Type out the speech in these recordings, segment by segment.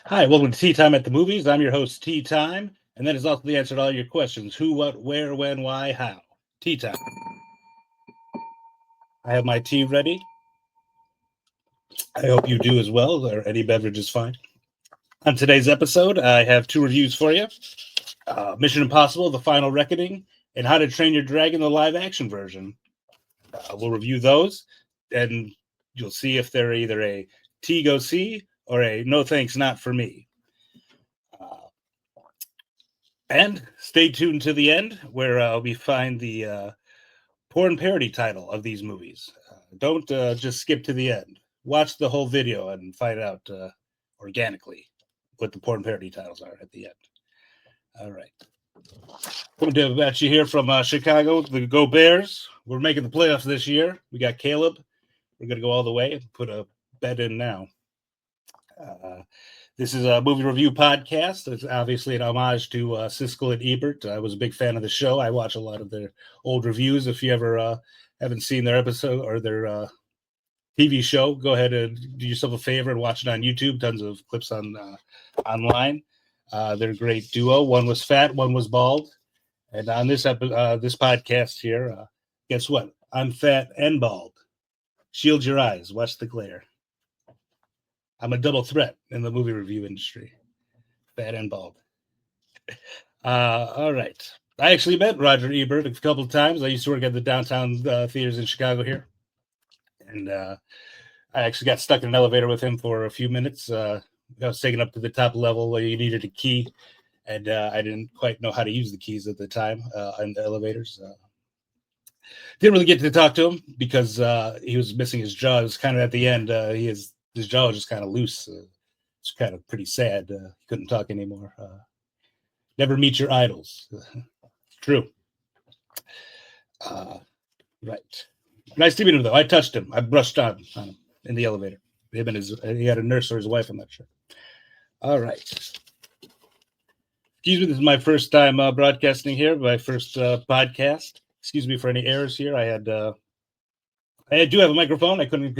Hi, welcome to Tea Time at the Movies. I'm your host, Tea Time, and that is also the answer to all your questions: who, what, where, when, why, how. Tea Time. I have my tea ready. I hope you do as well, or any beverage is fine. On today's episode, I have two reviews for you: Mission Impossible: The Final Reckoning, and How to Train Your Dragon: the live-action version. We'll review those, and you'll see if they're either a tea go see or a no thanks, not for me. And stay tuned to the end where we find the porn parody title of these movies. Don't just skip to the end. Watch the whole video and find out organically what the porn parody titles are at the end. All right. Coming to at you here from Chicago, the Go Bears. We're making the playoffs this year. We got Caleb. We're going to go all the way. Put a bet in now. This is a movie review podcast. It's obviously an homage to Siskel and Ebert. I was a big fan of the show. I watch a lot of their old reviews. If you ever haven't seen their episode or their TV show, go ahead and do yourself a favor and watch it on YouTube. Tons of clips on online. They're a great duo. One was fat, one was bald. And on this this podcast here, guess what? I'm fat and bald. Shield your eyes. Watch the glare. I'm a double threat in the movie review industry, fat and bald. All right. I actually met Roger Ebert a couple of times. I used to work at the downtown theaters in Chicago here. And I actually got stuck in an elevator with him for a few minutes. I was taken up to the top level where you needed a key. And I didn't quite know how to use the keys at the time in the elevators. Didn't really get to talk to him because he was missing his jaw. It was kind of at the end. His jaw was just kind of loose. It's kind of pretty sad. He couldn't talk anymore. Never meet your idols. True. Right. Nice to meet him, though. I touched him. I brushed on him in the elevator. He had a nurse or his wife. I'm not sure. All right. Excuse me. This is my first time broadcasting here. My first podcast. Excuse me for any errors here. I do have a microphone. I couldn't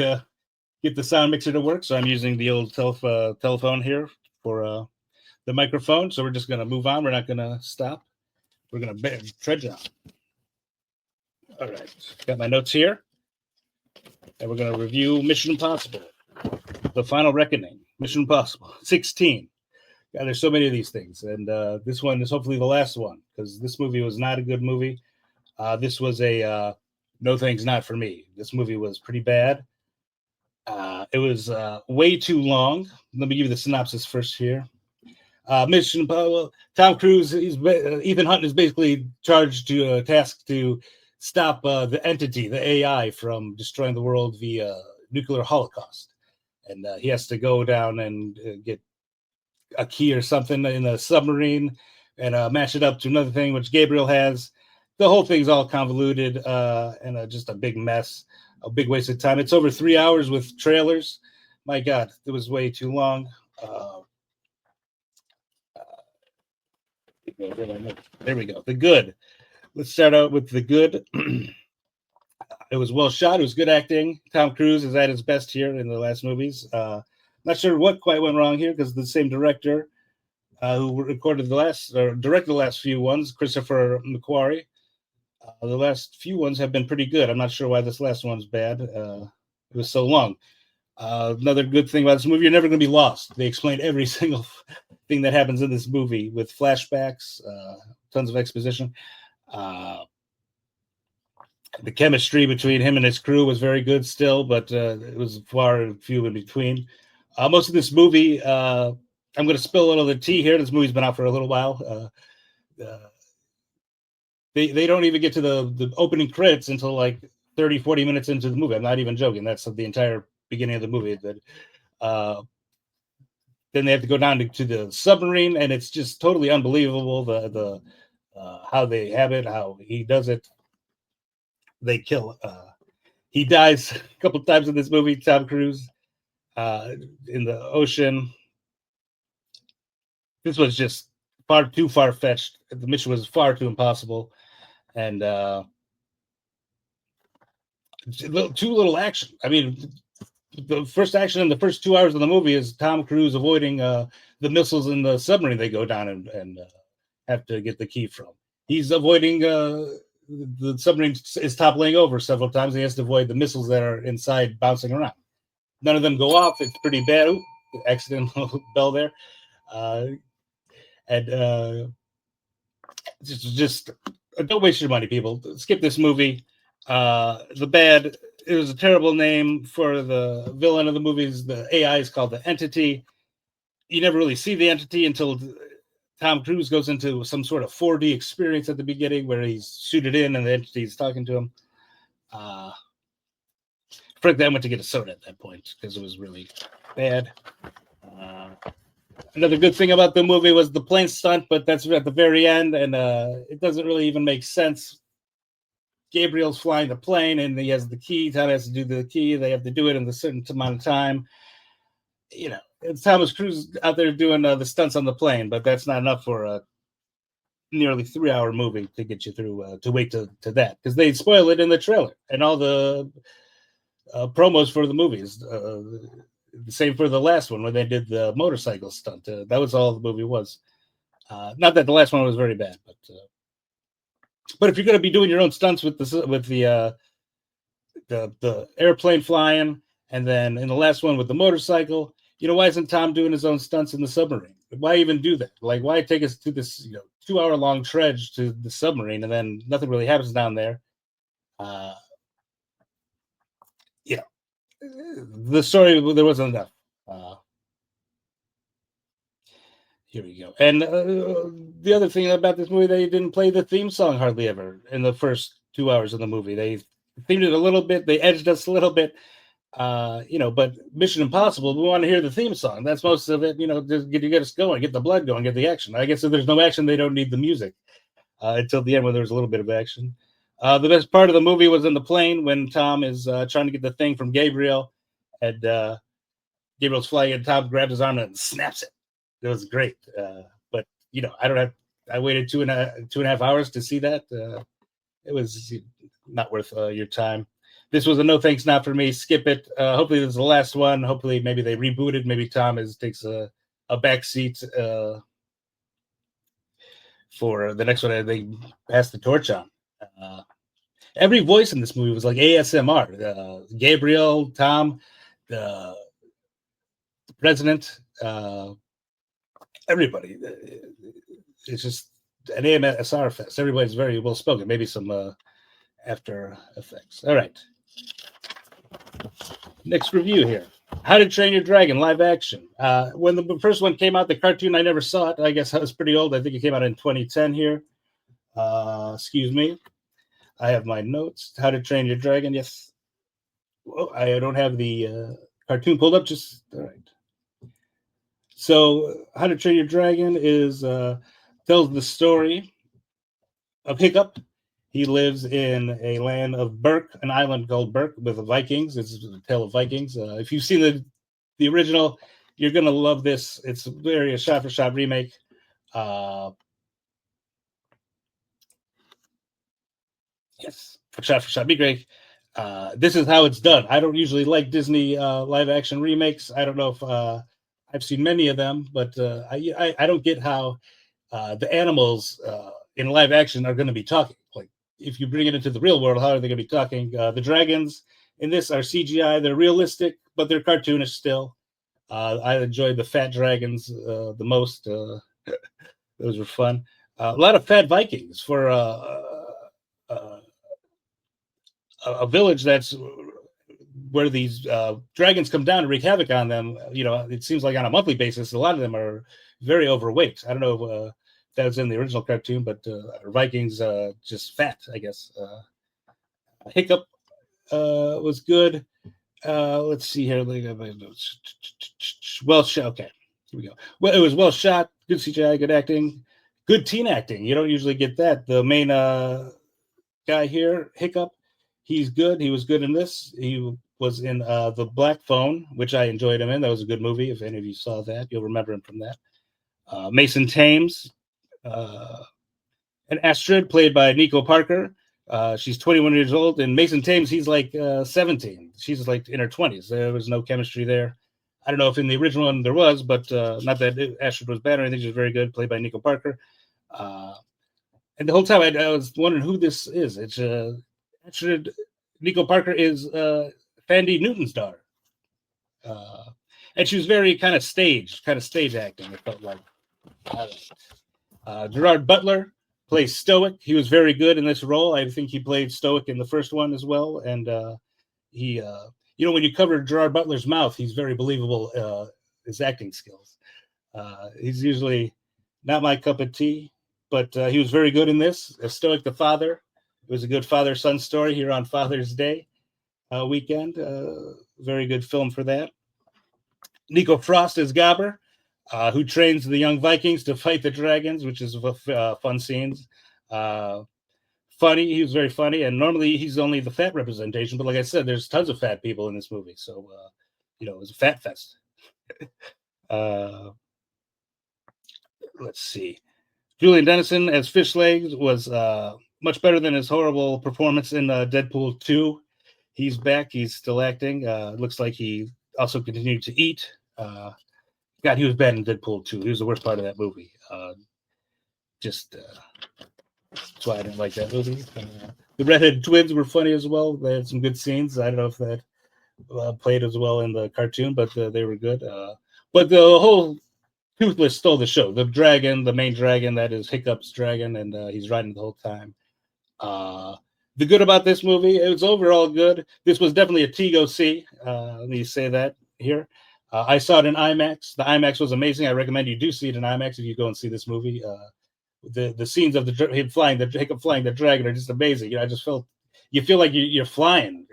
get the sound mixer to work, so I'm using the old telephone here for the microphone. So we're just going to move on. We're not going to stop. We're going to trudge on. All right. Got my notes here. And we're going to review Mission Impossible: The Final Reckoning. Mission Impossible 16. God, there's so many of these things. And this one is hopefully the last one, because this movie was not a good movie. This was a no thanks, not for me. This movie was pretty bad. It was way too long. Let me give you the synopsis first here. Mission Impossible. Tom Cruise. Ethan Hunt is basically charged to tasked to stop the entity, the AI, from destroying the world via nuclear holocaust, and he has to go down and get a key or something in a submarine and match it up to another thing which Gabriel has. The whole thing's all convoluted and just a big mess. A big waste of time. It's over 3 hours with trailers. My God, it was way too long. There we go. The Good. Let's start out with The Good. It was well shot. It was good acting. Tom Cruise is at his best here in the last movies. Not sure what quite went wrong here because the same director who recorded directed the last few ones, Christopher McQuarrie. The last few ones have been pretty good. I'm not sure why this last one's bad. It was so long. Another good thing about this movie, you're never going to be lost. They explain every single thing that happens in this movie with flashbacks, tons of exposition. The chemistry between him and his crew was very good still, but it was far and few in between. Most of this movie, I'm going to spill a little of the tea here. This movie's been out for a little while. They don't even get to the opening credits until like 30, 40 minutes into the movie. I'm not even joking. That's the entire beginning of the movie. Then they have to go down to the submarine, and it's just totally unbelievable the how they have it, how he does it. They kill. He dies a couple times in this movie. Tom Cruise in the ocean. This was just far too far-fetched. The mission was far too impossible, and too little action. I mean, the first action in the first 2 hours of the movie is Tom Cruise avoiding the missiles in the submarine they go down and have to get the key from. He's avoiding the submarine is toppling over several times. He has to avoid the missiles that are inside bouncing around. None of them go off. It's pretty bad. Ooh, accidental bell there. And just don't waste your money, people. Skip this movie. It was a terrible name for the villain of the movies. The AI is called the Entity. You never really see the Entity until Tom Cruise goes into some sort of 4D experience at the beginning where he's suited in and the Entity is talking to him. Frankly, I went to get a soda at that point because it was really bad. Another good thing about the movie was the plane stunt, but that's at the very end, and it doesn't really even make sense. Gabriel's flying the plane, and he has the key. Tom has to do the key. They have to do it in a certain amount of time. You know, it's Thomas Cruise out there doing the stunts on the plane, but that's not enough for a nearly 3-hour movie to get you through to wait to that, because they spoil it in the trailer and all the promos for the movies. The same for the last one when they did the motorcycle stunt. That was all the movie was. Not that the last one was very bad, but if you're going to be doing your own stunts with the airplane flying, and then in the last one with the motorcycle, why isn't Tom doing his own stunts in the submarine? Why even do that? Like, why take us to this 2-hour-long trudge to the submarine and then nothing really happens down there? The story, there wasn't enough. Here we go. And the other thing about this movie, they didn't play the theme song hardly ever in the first 2 hours of the movie. They themed it a little bit. They edged us a little bit. But Mission Impossible, we want to hear the theme song. That's most of it. Just get us going, get the blood going, get the action. I guess if there's no action, they don't need the music until the end when there's a little bit of action. The best part of the movie was in the plane when Tom is trying to get the thing from Gabriel, and Gabriel's flying, and Tom grabs his arm and snaps it. It was great. But I waited 2.5 hours to see that. It was not worth your time. This was a no thanks, not for me. Skip it. Hopefully this is the last one. Hopefully maybe they reboot it. Maybe Tom takes a back seat for the next one. They pass the torch on. Every voice in this movie was like ASMR. Gabriel, Tom, the president, everybody. It's just an ASMR fest. Everybody's very well spoken. Maybe some after effects. All right. Next review here. How to Train Your Dragon live action. When the first one came out, the cartoon, I never saw it. I guess I was pretty old. I think it came out in 2010 here. Excuse me. I have my notes. How to Train Your Dragon. Yes. Well, I don't have the cartoon pulled up. Just all right. So, How to Train Your Dragon tells the story of Hiccup. He lives in a land of Berk, an island called Berk, with the Vikings. It's a tale of Vikings. If you've seen the original, you're gonna love this. It's very a shot-for-shot remake. Yes, shot for shot, be great. This is how it's done. I don't usually like Disney live action remakes. I don't know if I've seen many of them, but I don't get how the animals in live action are going to be talking. Like, if you bring it into the real world, how are they going to be talking? The dragons in this are CGI. They're realistic, but they're cartoonish still. I enjoyed the fat dragons the most. Those were fun. A lot of fat Vikings for a village that's where these dragons come down to wreak havoc on them. It seems like on a monthly basis, a lot of them are very overweight. I don't know if that was in the original cartoon, but Vikings just fat, I guess. Hiccup was good. Let's see here. Well shot. Okay, here we go. Well, it was well shot. Good CGI, good acting, good teen acting. You don't usually get that. The main guy here, Hiccup, he's good. He was good in this. He was in The Black Phone, which I enjoyed him in. That was a good movie. If any of you saw that, you'll remember him from that. Mason Thames, and Astrid, played by Nico Parker. She's 21 years old, and Mason Thames, he's like 17. She's like in her 20s. There was no chemistry there. I don't know if in the original one there was, but not that Astrid was bad or anything. She was very good, played by Nico Parker. And the whole time I was wondering who this is. It's Astrid. Nico Parker is Thandie Newton's daughter. And she was very kind of stage acting, it felt like. Gerard Butler plays Stoic. He was very good in this role. I think he played Stoic in the first one as well. And he, when you cover Gerard Butler's mouth, he's very believable, his acting skills. He's usually not my cup of tea, but he was very good in this. As Stoic the father. It was a good father-son story here on Father's Day weekend. Very good film for that. Nico Frost as Gabber, who trains the young Vikings to fight the dragons, which is fun scenes. Funny, he was very funny, and normally he's only the fat representation, but like I said, there's tons of fat people in this movie, so it was a fat fest. Let's see. Julian Dennison as Fish Legs was much better than his horrible performance in Deadpool 2. He's back. He's still acting. Looks like he also continued to eat. God, he was bad in Deadpool 2. He was the worst part of that movie. That's why I didn't like that movie. The Redhead Twins were funny as well. They had some good scenes. I don't know if that played as well in the cartoon, but they were good. But the whole Toothless stole the show. The dragon, the main dragon, that is Hiccup's dragon, and he's riding the whole time. The good about this movie, it was overall good. This was definitely a T go see. Let me say that here. I saw it in IMAX. The IMAX was amazing. I recommend you do see it in IMAX if you go and see this movie. The scenes of him flying, the Hiccup flying the dragon are just amazing. I just felt you feel like you're flying.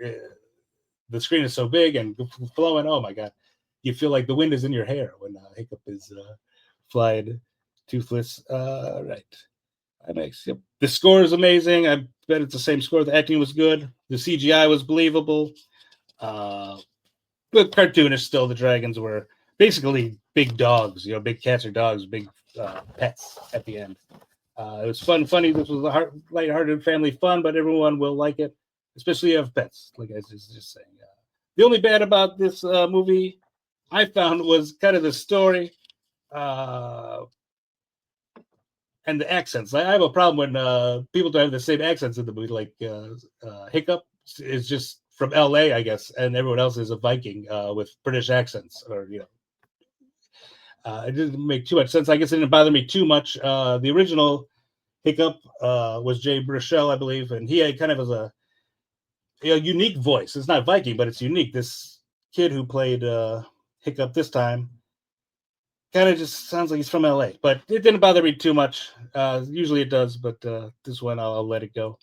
The screen is so big and flowing. Oh my god, you feel like the wind is in your hair when Hiccup is flying Toothless. Right. IMAX. Yep. The score is amazing. I bet it's the same score. The acting was good. The CGI was believable. But cartoonish still. The dragons were basically big dogs, big cats or dogs, big pets at the end. It was funny. This was a lighthearted family fun, but everyone will like it, especially if you have pets, like I was just saying. The only bad about this movie I found was kind of the story and the accents. I have a problem when people don't have the same accents in the movie, like Hiccup is just from LA, I guess, and everyone else is a Viking with British accents, or it didn't make too much sense. I guess it didn't bother me too much. The original Hiccup was Jay Baruchel, I believe, and he had kind of a unique voice. It's not Viking, but it's unique. This kid who played Hiccup this time kind of just sounds like he's from LA, but it didn't bother me too much. Usually it does, but this one I'll let it go.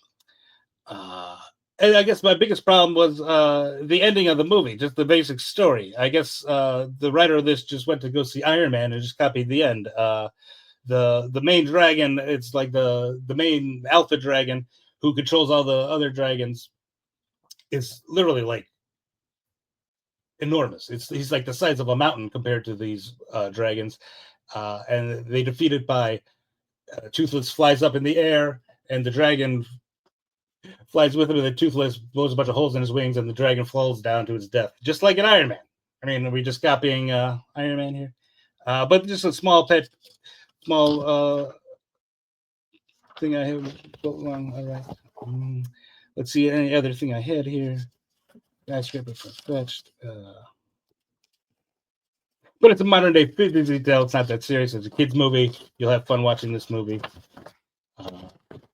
And I guess my biggest problem was the ending of the movie, just the basic story. I guess the writer of this just went to go see Iron Man and just copied the end. The main dragon, it's like the main alpha dragon who controls all the other dragons, is literally like enormous. He's like the size of a mountain compared to these dragons, and they defeat it by Toothless flies up in the air, and the dragon flies with him, and the Toothless blows a bunch of holes in his wings, and the dragon falls down to its death, just like in Iron Man. I mean, are we just copying Iron Man here? But just a small thing I have. All right. Let's see any other thing I had here. Skyscraper fetched. But it's a modern day Disney tale. It's not that serious. It's a kids movie. You'll have fun watching this movie.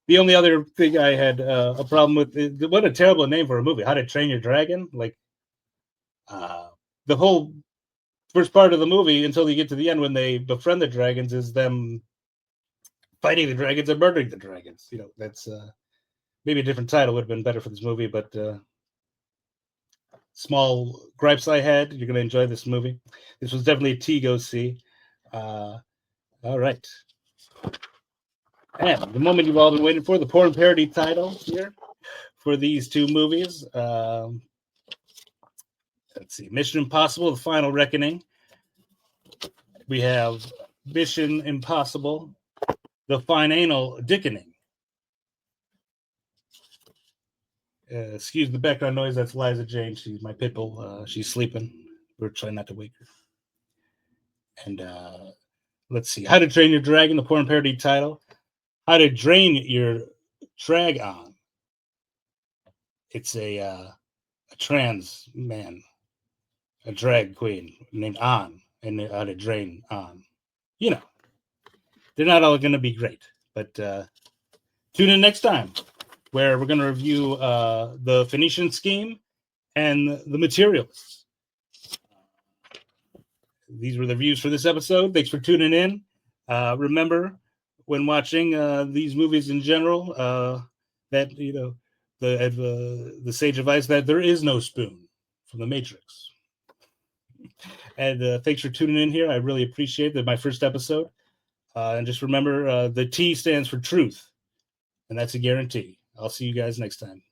The only other thing I had a problem with is, what a terrible name for a movie. How to Train Your Dragon. Like the whole first part of the movie until you get to the end when they befriend the dragons is them fighting the dragons and murdering the dragons. That's maybe a different title would have been better for this movie, but small gripes I had. You're going to enjoy this movie. This was definitely a T go see. All right. And the moment you've all been waiting for, the porn parody title here for these two movies. Let's see. Mission Impossible, The Final Reckoning. We have Mission Impossible, The Final Dickening. Excuse the background noise. That's Liza Jane. She's my pit bull. She's sleeping. We're trying not to wake her. And let's see. How to Train Your Dragon, the porn parody title. How to Drain Your Drag-On. It's a trans man, a drag queen named On, and how to drain On. You know, they're not all going to be great, but tune in next time where we're going to review the Phoenician Scheme and the Materialists. These were the reviews for this episode. Thanks for tuning in. Remember, when watching these movies in general, that the sage advice that there is no spoon from the Matrix. And thanks for tuning in here. I really appreciate that. My first episode. And just remember, the T stands for truth, and that's a guarantee. I'll see you guys next time.